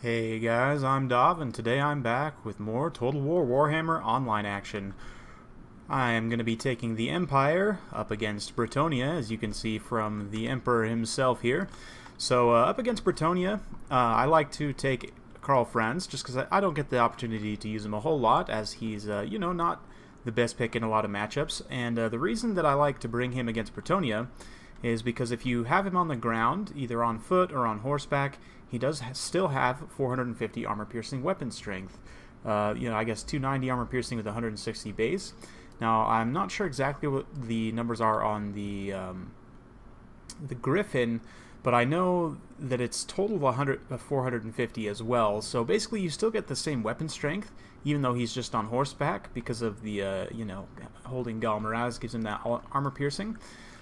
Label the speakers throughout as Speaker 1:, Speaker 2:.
Speaker 1: Hey guys, I'm Dov, and today I'm back with more Total War Warhammer online action. I am going to be taking the Empire up against Bretonnia, as you can see from the Emperor himself here. So up against Bretonnia, I like to take Karl Franz, just because I don't get the opportunity to use him a whole lot, as he's, not the best pick in a lot of matchups. And the reason that I like to bring him against Bretonnia is because if you have him on the ground, either on foot or on horseback, he does still have 450 armor-piercing weapon strength. I guess 290 armor-piercing with 160 base. Now, I'm not sure exactly what the numbers are on the Griffin, but I know that it's total of 450 as well. So basically, you still get the same weapon strength, even though he's just on horseback, because of the, holding Galmaraz gives him that armor-piercing.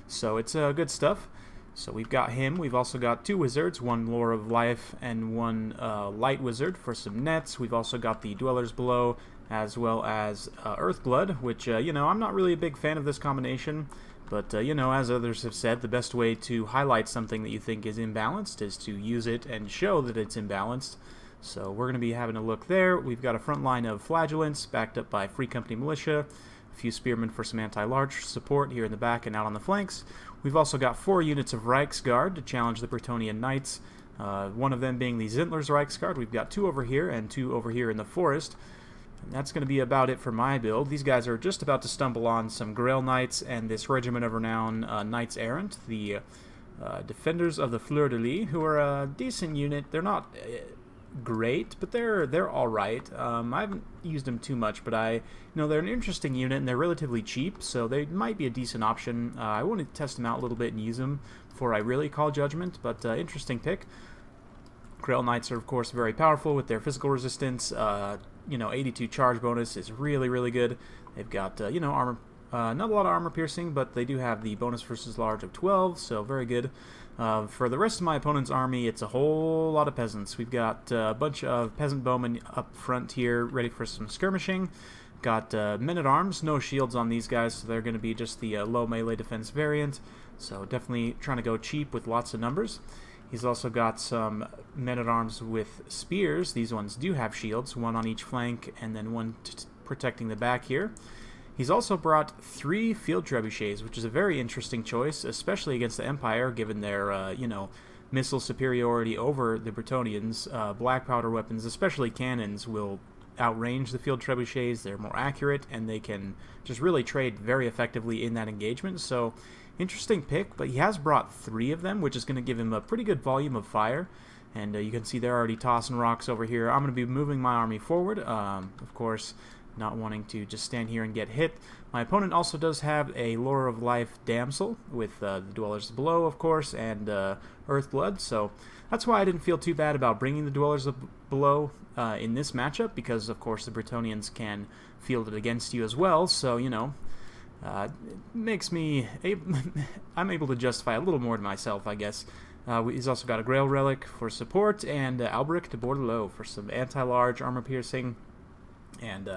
Speaker 1: So it's good stuff. So we've got him. We've also got two wizards, one Lore of Life and one Light Wizard for some nets. We've also got the Dwellers Below as well as Earthblood, which, I'm not really a big fan of this combination. But, as others have said, the best way to highlight something that you think is imbalanced is to use it and show that it's imbalanced. So we're going to be having a look there. We've got a front line of Flagellants backed up by Free Company Militia. A few spearmen for some anti-large support here in the back and out on the flanks. We've also got 4 units of Reiksguard to challenge the Bretonnian Knights, one of them being the Zintler's Reiksguard. We've got 2 over here and 2 over here in the forest. And that's going to be about it for my build. These guys are just about to stumble on some Grail Knights and this Regiment of Renown Knights Errant, the Defenders of the Fleur-de-Lis, who are a decent unit. They're not great, but they're all right. I haven't used them too much, but they're an interesting unit and they're relatively cheap, so they might be a decent option. I want to test them out a little bit and use them before I really call judgment, but interesting pick. Grail Knights are of course very powerful with their physical resistance. 82 charge bonus is really good. They've got armor. Not a lot of armor piercing, but they do have the bonus versus large of 12, so very good. For the rest of my opponent's army, it's a whole lot of peasants. We've got a bunch of peasant bowmen up front here, ready for some skirmishing. Got men-at-arms, no shields on these guys, so they're going to be just the low melee defense variant. So definitely trying to go cheap with lots of numbers. He's also got some men-at-arms with spears. These ones do have shields, one on each flank, and then one protecting the back here. He's also brought 3 field trebuchets, which is a very interesting choice, especially against the Empire, given their, missile superiority over the Bretonnians. Black powder weapons, especially cannons, will outrange the field trebuchets. They're more accurate, and they can just really trade very effectively in that engagement. So, interesting pick, but he has brought 3 of them, which is going to give him a pretty good volume of fire. And you can see they're already tossing rocks over here. I'm going to be moving my army forward, of course, not wanting to just stand here and get hit. My opponent also does have a Lore of Life Damsel with the Dwellers Below, of course, and Earthblood, so that's why I didn't feel too bad about bringing the Dwellers Below in this matchup, because, of course, the Bretonnians can field it against you as well, so, it makes me... I'm able to justify a little more to myself, I guess. He's also got a Grail Relic for support, and Alberic de Bordelot for some anti-large armor-piercing. And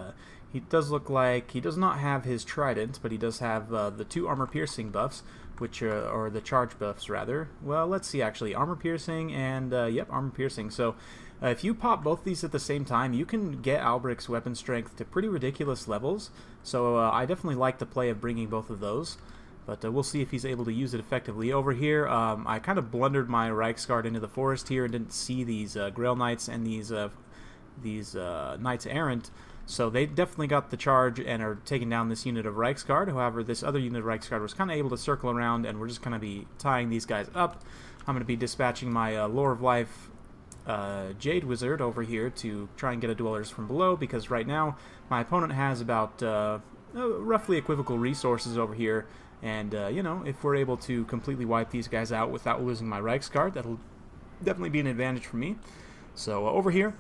Speaker 1: he does look like he does not have his trident, but he does have the 2 armor-piercing buffs, which are the charge buffs, rather. Well, let's see, actually. Armor-piercing and, yep, armor-piercing. So, if you pop both these at the same time, you can get Alberic's weapon strength to pretty ridiculous levels. So, I definitely like the play of bringing both of those. But we'll see if he's able to use it effectively. Over here, I kind of blundered my Reiksguard into the forest here and didn't see these Grail Knights and these Knights Errant. So they definitely got the charge and are taking down this unit of Reiksguard. However, this other unit of Reiksguard was kind of able to circle around, and we're just going to be tying these guys up. I'm going to be dispatching my Lore of Life Jade Wizard over here to try and get a Dwellers from below, because right now my opponent has about roughly equivocal resources over here. And, if we're able to completely wipe these guys out without losing my Reiksguard, that'll definitely be an advantage for me. So over here,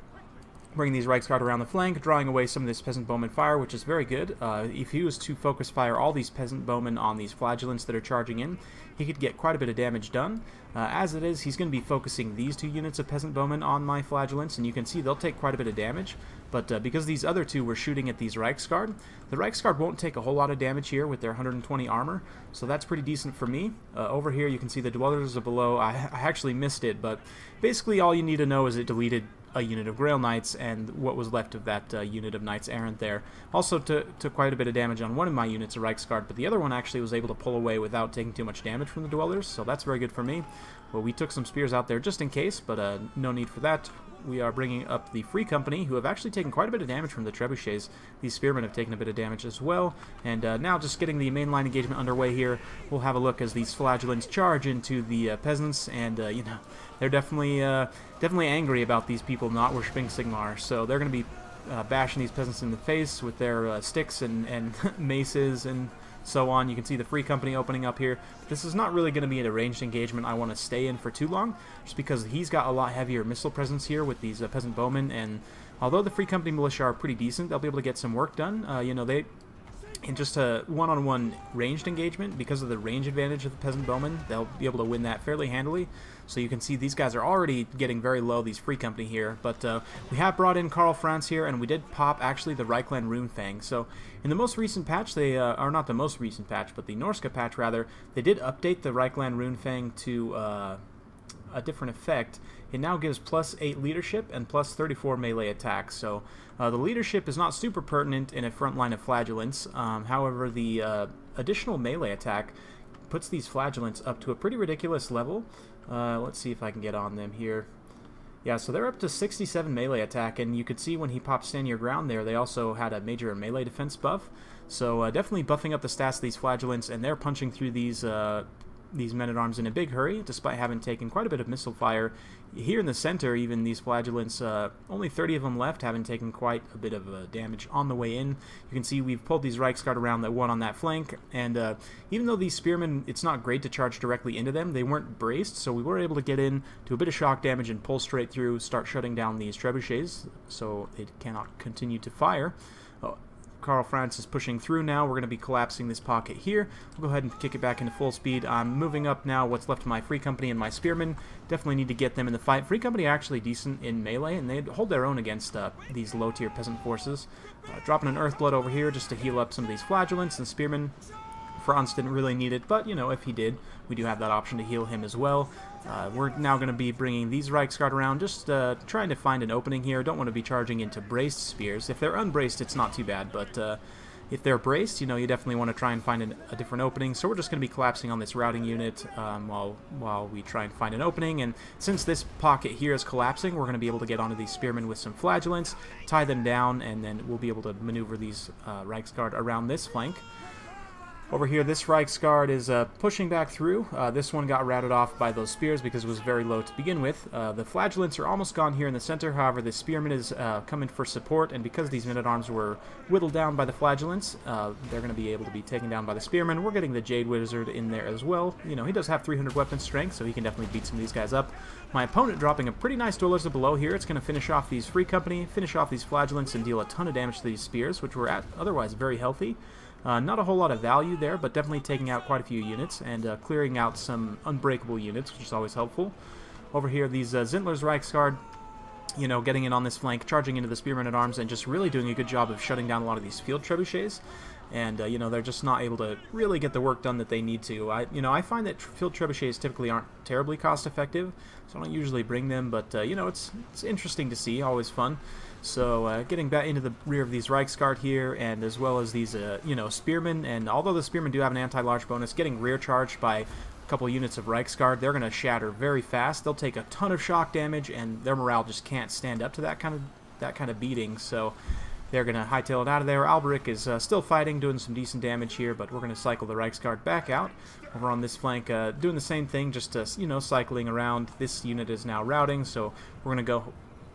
Speaker 1: bring these Reiksguard around the flank, drawing away some of this Peasant Bowman fire, which is very good. If he was to focus fire all these Peasant Bowmen on these Flagellants that are charging in, he could get quite a bit of damage done. As it is, he's going to be focusing these 2 units of peasant bowmen on my flagellants, and you can see they'll take quite a bit of damage. But because these other 2 were shooting at these Reiksguard, the Reiksguard won't take a whole lot of damage here with their 120 armor, so that's pretty decent for me. Over here you can see the Dwellers are below. I actually missed it, but basically all you need to know is it deleted a unit of Grail Knights and what was left of that unit of Knights Errant there. Also took quite a bit of damage on one of my units of Reiksguard, but the other one actually was able to pull away without taking too much damage from the Dwellers, so that's very good for me. Well, we took some spears out there just in case, but no need for that. We are bringing up the Free Company, who have actually taken quite a bit of damage from the trebuchets. These spearmen have taken a bit of damage as well, and now just getting the mainline engagement underway here. We'll have a look as these flagellants charge into the peasants, and you know, they're definitely angry about these people not worshipping Sigmar, so they're going to be bashing these peasants in the face with their sticks and maces and so on. You can see the Free Company opening up here. This is not really going to be an arranged engagement I want to stay in for too long, just because he's got a lot heavier missile presence here with these peasant bowmen, and although the Free Company militia are pretty decent, they'll be able to get some work done. You know, they in just a one-on-one ranged engagement, because of the range advantage of the peasant bowmen, they'll be able to win that fairly handily. So you can see these guys are already getting very low, these Free Company here, but we have brought in Karl Franz here, and we did pop actually the Reikland Runefang. So in the most recent patch, they are not the most recent patch, but the Norska patch rather, they did update the Reikland Runefang to a different effect. It now gives +8 leadership and +34 melee attack. So the leadership is not super pertinent in a front line of flagellants. However, the additional melee attack puts these flagellants up to a pretty ridiculous level. Let's see if I can get on them here. Yeah, so they're up to 67 melee attack, and you could see when he popped Stand Your Ground there, they also had a major melee defense buff. So definitely buffing up the stats of these flagellants, and they're punching through these men-at-arms in a big hurry, despite having taken quite a bit of missile fire. Here in the center, even these flagellants, only 30 of them left, having taken quite a bit of damage on the way in. You can see we've pulled these Reiksguard around that one on that flank, and even though these spearmen, it's not great to charge directly into them, they weren't braced, so we were able to get in to a bit of shock damage and pull straight through, start shutting down these trebuchets, so they cannot continue to fire. Karl Franz is pushing through now. We're going to be collapsing this pocket here. We'll go ahead and kick it back into full speed. I'm moving up now what's left of my Free Company and my Spearmen. Definitely need to get them in the fight. Free Company are actually decent in melee, and they hold their own against these low-tier peasant forces. Dropping an Earthblood over here just to heal up some of these flagellants and Spearmen. Franz didn't really need it, but, you know, if he did, we do have that option to heal him as well. We're now going to be bringing these Reiksguard around, just trying to find an opening here. Don't want to be charging into braced spears. If they're unbraced, it's not too bad, but if they're braced, you know, you definitely want to try and find a different opening. So we're just going to be collapsing on this routing unit while we try and find an opening. And since this pocket here is collapsing, we're going to be able to get onto these Spearmen with some flagellants, tie them down, and then we'll be able to maneuver these Reiksguard around this flank. Over here, this Reiksguard is pushing back through. This one got routed off by those spears because it was very low to begin with. The flagellants are almost gone here in the center. However, the Spearman is coming for support, and because these men-at-arms were whittled down by the flagellants, they're going to be able to be taken down by the Spearman. We're getting the Jade Wizard in there as well. You know, he does have 300 weapon strength, so he can definitely beat some of these guys up. My opponent dropping a pretty nice Dwellers of Below here. It's going to finish off these Free Company, finish off these flagellants, and deal a ton of damage to these spears, which were otherwise very healthy. Not a whole lot of value there, but definitely taking out quite a few units and clearing out some unbreakable units, which is always helpful. Over here, these Zintler's Reiksguard, you know, getting in on this flank, charging into the Spearmen at Arms, and just really doing a good job of shutting down a lot of these field trebuchets. And, you know, they're just not able to really get the work done that they need to. I find that field trebuchets typically aren't terribly cost-effective, so I don't usually bring them, but, you know, it's interesting to see, always fun. So, getting back into the rear of these Reiksguard here, and as well as these, you know, Spearmen, and although the Spearmen do have an anti-large bonus, getting rear charged by a couple units of Reiksguard, they're going to shatter very fast. They'll take a ton of shock damage, and their morale just can't stand up to that kind of beating, so they're going to hightail it out of there. Alberic is still fighting, doing some decent damage here, but we're going to cycle the Reiksguard back out. Over on this flank, doing the same thing, just, you know, cycling around. This unit is now routing, so we're going to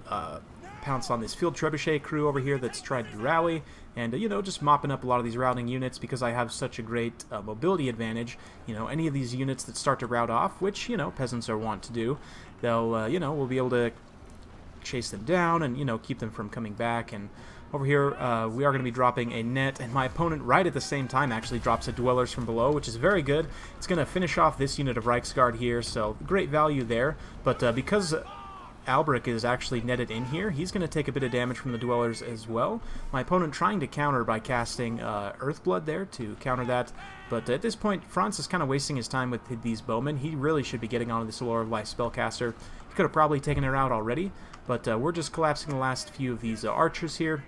Speaker 1: go pounce on this field trebuchet crew over here that's tried to rally, and you know, just mopping up a lot of these routing units because I have such a great mobility advantage. You know, any of these units that start to rout off, which, you know, peasants are wont to do, they'll you know, we'll be able to chase them down and, you know, keep them from coming back. And Over here, we are going to be dropping a net, and my opponent, right at the same time, actually drops a Dwellers from below, which is very good. It's going to finish off this unit of Reiksguard here, so great value there. But because Alberic is actually netted in here, he's going to take a bit of damage from the Dwellers as well. My opponent trying to counter by casting Earthblood there to counter that. But at this point, Franz is kind of wasting his time with these bowmen. He really should be getting onto this Lore of Life spellcaster. He could have probably taken her out already, but we're just collapsing the last few of these archers here.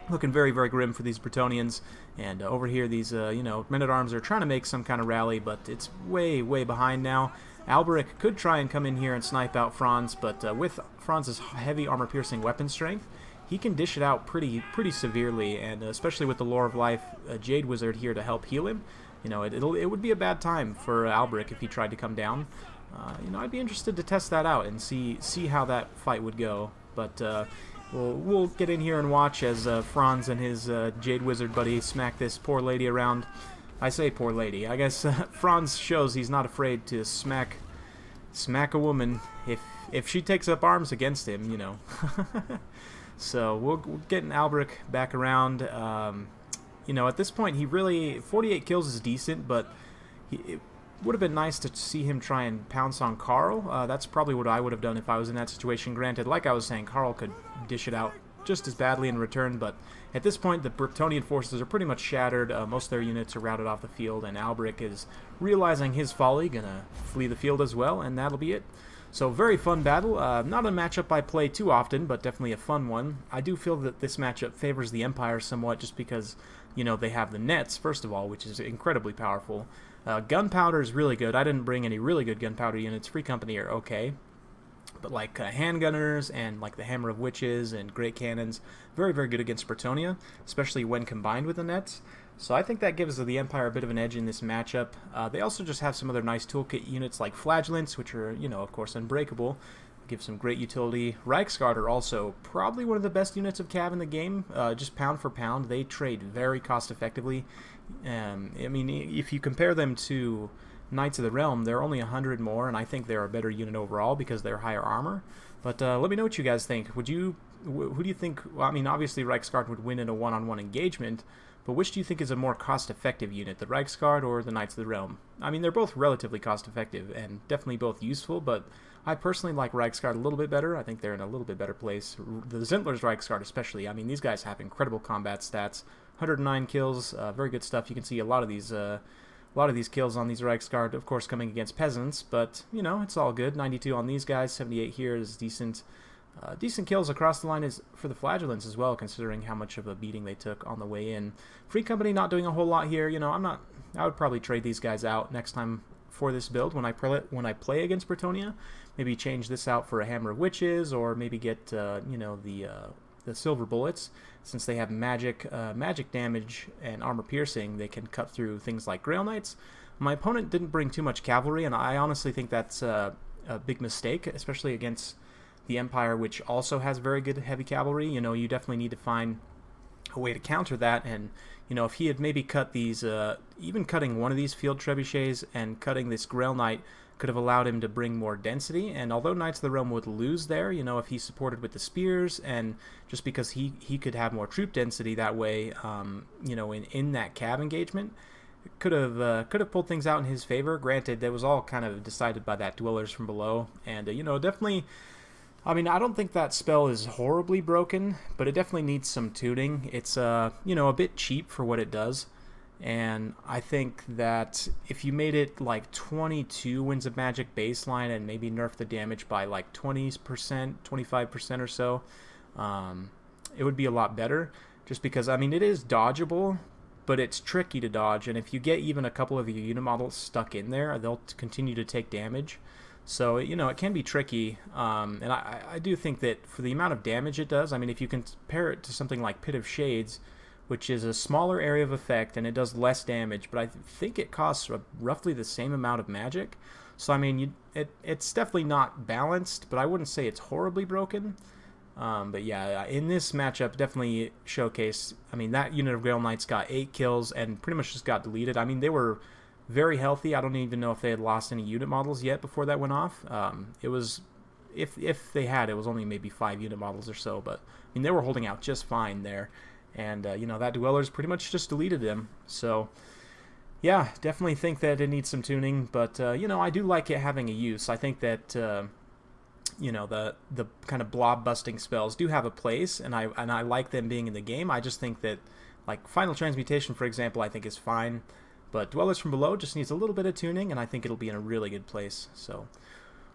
Speaker 1: Looking very, very grim for these Bretonnians. And over here, these, men-at-arms are trying to make some kind of rally, but it's way, way behind now. Alberic could try and come in here and snipe out Franz, but with Franz's heavy armor-piercing weapon strength, he can dish it out pretty severely, and especially with the Lore of Life Jade Wizard here to help heal him. It would be a bad time for Alberic if he tried to come down. I'd be interested to test that out and see how that fight would go. But we'll get in here and watch as Franz and his Jade Wizard buddy smack this poor lady around. I say poor lady. I guess Franz shows he's not afraid to smack a woman if she takes up arms against him, So we'll get Alberic back around. At this point, 48 kills is decent, but it would have been nice to see him try and pounce on Karl. That's probably what I would have done if I was in that situation. Granted, like I was saying, Karl could dish it out just as badly in return, but at this point, the Bretonnian forces are pretty much shattered. Most of their units are routed off the field, and Alberic is realizing his folly, gonna flee the field as well, and that'll be it. So very fun battle. Not a matchup I play too often, but definitely a fun one. I do feel that this matchup favors the Empire somewhat just because, they have the nets, first of all, which is incredibly powerful. Gunpowder is really good. I didn't bring any really good gunpowder units. Free Company are okay. But like handgunners and like the Hammer of Witches and Great Cannons, very, very good against Bretonnia, especially when combined with the nets. So I think that gives the Empire a bit of an edge in this matchup. They also just have some other nice toolkit units like Flagellants, which are, of course, unbreakable. Give some great utility. Reiksguard are also probably one of the best units of cav in the game. Just pound for pound, they trade very cost effectively. If you compare them to Knights of the Realm, they're only 100 more, and I think they're a better unit overall because they're higher armor. But let me know what you guys think. Who do you think? Well, obviously Reiksguard would win in a one-on-one engagement, but which do you think is a more cost-effective unit, the Reiksguard or the Knights of the Realm? They're both relatively cost-effective and definitely both useful, but I personally like Reiksguard a little bit better. I think they're in a little bit better place. The Zintler's Reiksguard especially. These guys have incredible combat stats. 109 kills, very good stuff. You can see a lot of these kills on these Reiksguard, of course, coming against peasants, but, it's all good. 92 on these guys, 78 here is decent. Decent kills across the line is for the Flagellants as well, considering how much of a beating they took on the way in. Free Company not doing a whole lot here. I would probably trade these guys out next time for this build when I play against Bretonnia. Maybe change this out for a Hammer of Witches, or maybe get the Silver Bullets. Since they have magic damage and armor piercing, they can cut through things like Grail Knights. My opponent didn't bring too much cavalry, and I honestly think that's a big mistake, especially against the Empire, which also has very good heavy cavalry. You definitely need to find a way to counter that, and if he had maybe cut these, even cutting one of these field trebuchets and cutting this Grail Knight could have allowed him to bring more density. And although Knights of the Realm would lose there, if he supported with the spears, and just because he could have more troop density that way, in that cav engagement, could have pulled things out in his favor. Granted, that was all kind of decided by that Dwellers from below, and definitely. I don't think that spell is horribly broken, but it definitely needs some tuning. It's a bit cheap for what it does, and I think that if you made it like 22 Winds of Magic baseline and maybe nerf the damage by like 20%, 25% or so, it would be a lot better. Just because it is dodgeable, but it's tricky to dodge, and if you get even a couple of your unit models stuck in there, they'll continue to take damage. So, it can be tricky, and I do think that for the amount of damage it does, if you compare it to something like Pit of Shades, which is a smaller area of effect and it does less damage, but I think it costs roughly the same amount of magic. So, it's definitely not balanced, but I wouldn't say it's horribly broken. But yeah, in this matchup, definitely showcased. That unit of Grail Knights got 8 kills and pretty much just got deleted. They were very healthy. I don't even know if they had lost any unit models yet before that went off. It was if they had, it was only maybe 5 unit models or so, but I mean they were holding out just fine there, and you know, that Dweller's pretty much just deleted him. So yeah, definitely think that it needs some tuning, but you know, I do like it having a use. I think that you know, the kind of blob busting spells do have a place, and I like them being in the game. I just think that, like, Final Transmutation, for example, I think is fine, but Dwellers from Below just needs a little bit of tuning, and I think it'll be in a really good place. So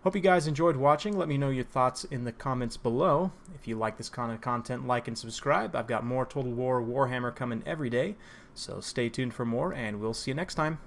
Speaker 1: hope you guys enjoyed watching. Let me know your thoughts in the comments below. If you like this kind of content, like and subscribe. I've got more Total War Warhammer coming every day, so stay tuned for more, and we'll see you next time.